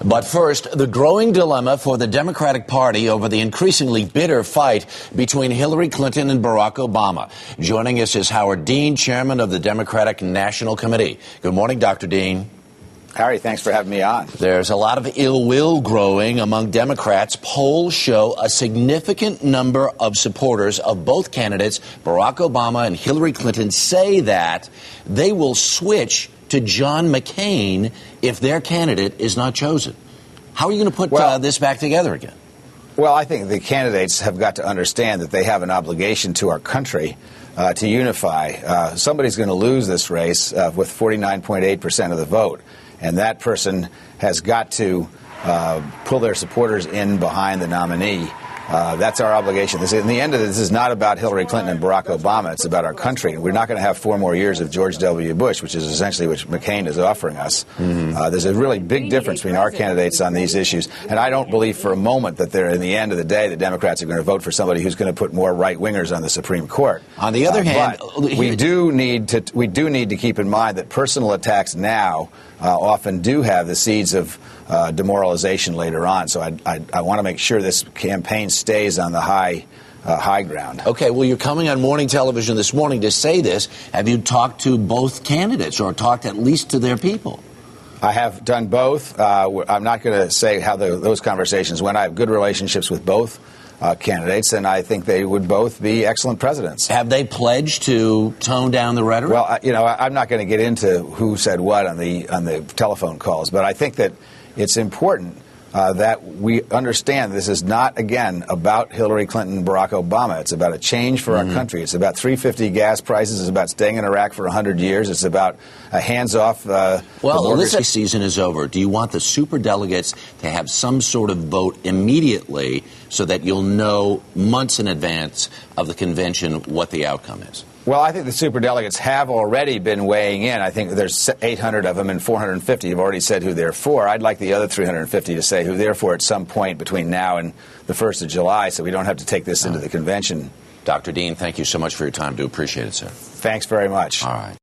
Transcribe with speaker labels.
Speaker 1: But first, the growing dilemma for the Democratic Party over the increasingly bitter fight between Hillary Clinton and Barack Obama. Joining us is Howard Dean, chairman of the Democratic National Committee. Good morning, Dr. Dean.
Speaker 2: Harry, thanks for having me on.
Speaker 1: There's a lot of ill will growing among Democrats. Polls show a significant number of supporters of both candidates, Barack Obama and Hillary Clinton, say that they will switch to John McCain if their candidate is not chosen. How are you going to put this back together again?
Speaker 2: Well, I think the candidates have got to understand that they have an obligation to our country to unify. Somebody's going to lose this race with 49.8% of the vote. And that person has got to pull their supporters in behind the nominee. That's our obligation. In the end of this is not about Hillary Clinton and Barack Obama. It's about our country. We're not going to have 4 more years of George W. Bush, which is essentially what McCain is offering us. There's a really big difference between our candidates on these issues. And I don't believe for a moment that in the end of the day, the Democrats are going to vote for somebody who's going to put more right-wingers on the Supreme Court.
Speaker 1: On the other hand,
Speaker 2: we do need to keep in mind that personal attacks now often do have the seeds of demoralization later on. So I want to make sure this campaign stays on the high ground.
Speaker 1: Okay, well, you're coming on morning television this morning to say this. Have you talked to both candidates or talked at least to their people?
Speaker 2: I have done both. I'm not going to say how those conversations went. I have good relationships with both candidates, and I think they would both be excellent presidents.
Speaker 1: Have they pledged to tone down the rhetoric?
Speaker 2: Well, I'm not going to get into who said what on the telephone calls, but I think that it's important that we understand this is not, again, about Hillary Clinton and Barack Obama. It's about a change for our country. It's about $3.50 gas prices. It's about staying in Iraq for 100 years. It's about a hands-off.
Speaker 1: Well, this season is over. Do you want the superdelegates to have some sort of vote immediately so that you'll know months in advance of the convention what the outcome is?
Speaker 2: Well, I think the superdelegates have already been weighing in. I think there's 800 of them, and 450 have already said who they're for. I'd like the other 350 to say who they're for at some point between now and the 1st of July, so we don't have to take this into the convention.
Speaker 1: Dr. Dean, thank you so much for your time. Do appreciate it, sir.
Speaker 2: Thanks very much.
Speaker 1: All right.